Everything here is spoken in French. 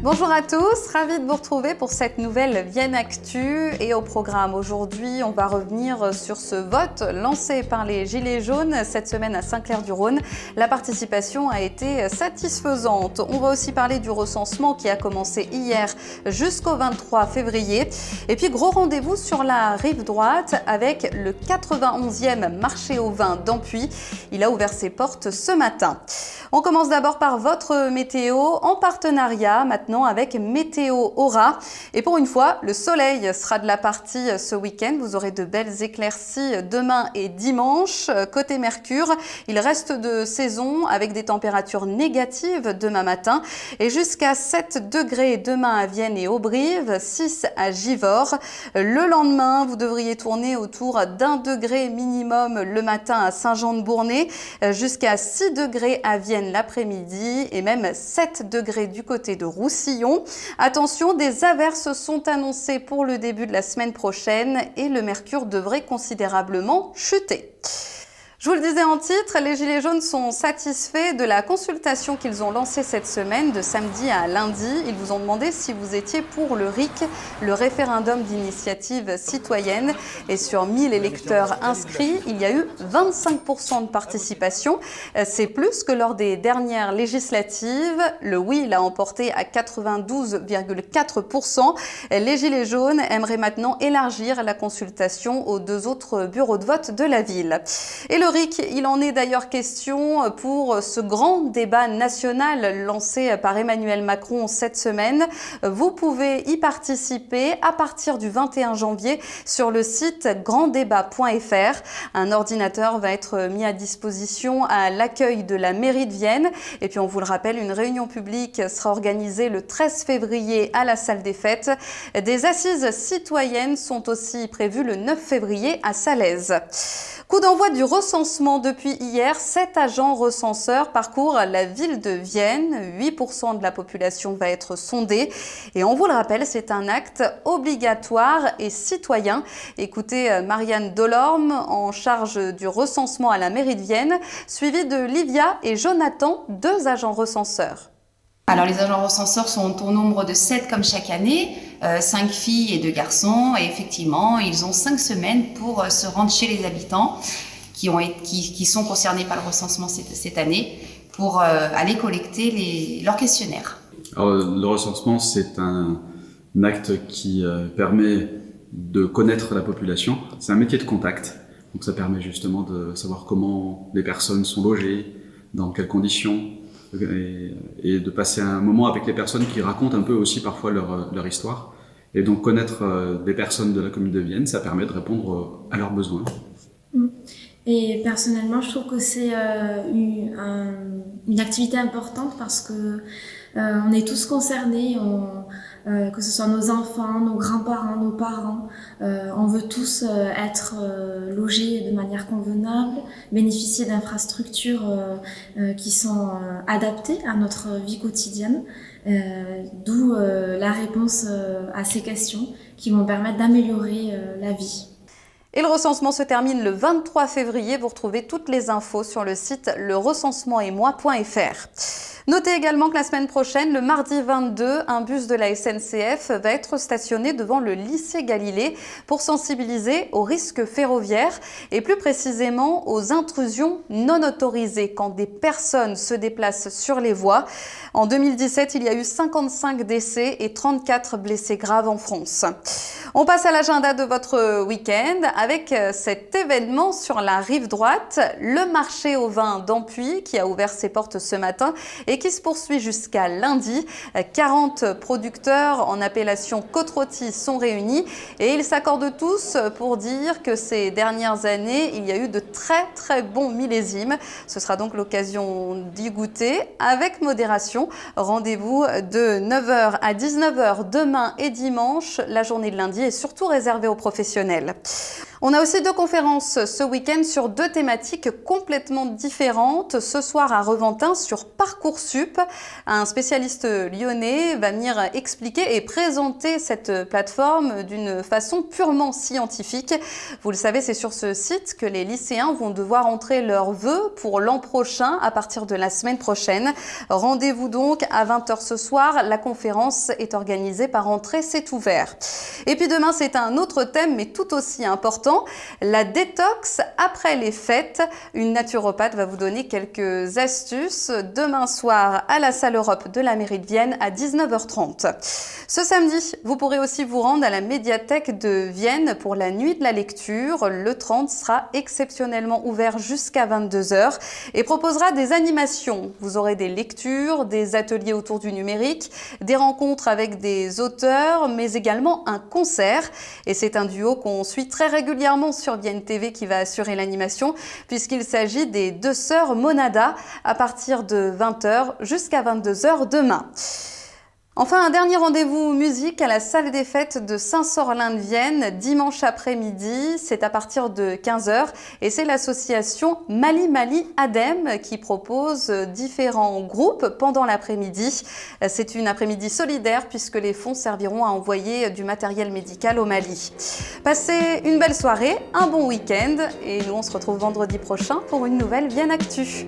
Bonjour à tous, ravi de vous retrouver pour cette nouvelle Vienne Actu. Et au programme aujourd'hui, on va revenir sur ce vote lancé par les Gilets jaunes cette semaine à Saint-Clair-du-Rhône. La participation a été satisfaisante. On va aussi parler du recensement qui a commencé hier jusqu'au 23 février. Et puis gros rendez-vous sur la rive droite avec le 91e marché au vin d'Ampuis. Il a ouvert ses portes ce matin. On commence d'abord par votre météo en partenariat maintenant avec Météo Aura. Et pour une fois, le soleil sera de la partie ce week-end. Vous aurez de belles éclaircies demain et dimanche. Côté Mercure, il reste de saison avec des températures négatives demain matin et jusqu'à 7 degrés demain à Vienne et Auberive, 6 à Givors. Le lendemain, vous devriez tourner autour d'1 degré minimum le matin à Saint-Jean-de-Bournay, jusqu'à 6 degrés à Vienne l'après-midi et même 7 degrés du côté de Roussillon. Attention, des averses sont annoncées pour le début de la semaine prochaine et le mercure devrait considérablement chuter. Je vous le disais en titre, les Gilets jaunes sont satisfaits de la consultation qu'ils ont lancée cette semaine, de samedi à lundi. Ils vous ont demandé si vous étiez pour le RIC, le référendum d'initiative citoyenne. Et sur 1000 électeurs inscrits, il y a eu 25% de participation. C'est plus que lors des dernières législatives. Le oui l'a emporté à 92,4%. Les Gilets jaunes aimeraient maintenant élargir la consultation aux 2 autres bureaux de vote de la ville. Et le RIC, il en est d'ailleurs question pour ce grand débat national lancé par Emmanuel Macron cette semaine. Vous pouvez y participer à partir du 21 janvier sur le site granddébat.fr. Un ordinateur va être mis à disposition à l'accueil de la mairie de Vienne. Et puis on vous le rappelle, une réunion publique sera organisée le 13 février à la salle des fêtes. Des assises citoyennes sont aussi prévues le 9 février à Salaise. Coup d'envoi du recensement depuis hier, 7 agents recenseurs parcourent la ville de Vienne. 8% de la population va être sondée. Et on vous le rappelle, c'est un acte obligatoire et citoyen. Écoutez Marianne Delorme, en charge du recensement à la mairie de Vienne, suivie de Livia et Jonathan, 2 agents recenseurs. Alors les agents recenseurs sont au nombre de 7 comme chaque année, 5 filles et 2 garçons, et effectivement ils ont 5 semaines pour se rendre chez les habitants qui sont concernés par le recensement cette année pour aller collecter leurs questionnaires. Alors, le recensement, c'est un acte qui permet de connaître la population. C'est un métier de contact, donc ça permet justement de savoir comment les personnes sont logées, dans quelles conditions, et de passer un moment avec les personnes qui racontent un peu aussi parfois leur histoire. Et donc connaître des personnes de la commune de Vienne, ça permet de répondre à leurs besoins. Et personnellement, je trouve que c'est une activité importante parce que on est tous concernés, que ce soit nos enfants, nos grands-parents, nos parents. On veut tous être logés de manière convenable, bénéficier d'infrastructures qui sont adaptées à notre vie quotidienne. D'où la réponse à ces questions qui vont permettre d'améliorer la vie. Et le recensement se termine le 23 février. Vous retrouvez toutes les infos sur le site lerecensementetmoi.fr. Notez également que la semaine prochaine, le mardi 22, un bus de la SNCF va être stationné devant le lycée Galilée pour sensibiliser aux risques ferroviaires et plus précisément aux intrusions non autorisées quand des personnes se déplacent sur les voies. En 2017, il y a eu 55 décès et 34 blessés graves en France. On passe à l'agenda de votre week-end avec cet événement sur la rive droite, le marché au vin d'Ampuis qui a ouvert ses portes ce matin et qui se poursuit jusqu'à lundi. 40 producteurs en appellation côte-rôtie sont réunis et ils s'accordent tous pour dire que ces dernières années, il y a eu de très bons millésimes. Ce sera donc l'occasion d'y goûter avec modération. Rendez-vous de 9h à 19h demain et dimanche. La journée de lundi est surtout réservée aux professionnels. On a aussi 2 conférences ce week-end sur 2 thématiques complètement différentes. Ce soir à Reventin sur Parcoursup, un spécialiste lyonnais va venir expliquer et présenter cette plateforme d'une façon purement scientifique. Vous le savez, c'est sur ce site que les lycéens vont devoir entrer leurs vœux pour l'an prochain à partir de la semaine prochaine. Rendez-vous donc à 20h ce soir. La conférence est organisée par Entrée, c'est ouvert. Et puis demain, c'est un autre thème, mais tout aussi important. La détox après les fêtes. Une naturopathe va vous donner quelques astuces demain soir à la salle Europe de la mairie de Vienne à 19h30. Ce samedi, vous pourrez aussi vous rendre à la médiathèque de Vienne pour la nuit de la lecture. Le 30 sera exceptionnellement ouvert jusqu'à 22h et proposera des animations. Vous aurez des lectures, des ateliers autour du numérique, des rencontres avec des auteurs, mais également un concert. Et c'est un duo qu'on suit très régulièrement sur Vienne TV qui va assurer l'animation puisqu'il s'agit des 2 sœurs Monada à partir de 20h jusqu'à 22h demain. Enfin, un dernier rendez-vous musique à la salle des fêtes de Saint-Sorlin-de-Vienne dimanche après-midi. C'est à partir de 15h et c'est l'association Mali Mali Adem qui propose différents groupes pendant l'après-midi. C'est une après-midi solidaire puisque les fonds serviront à envoyer du matériel médical au Mali. Passez une belle soirée, un bon week-end et nous on se retrouve vendredi prochain pour une nouvelle Vienne Actu.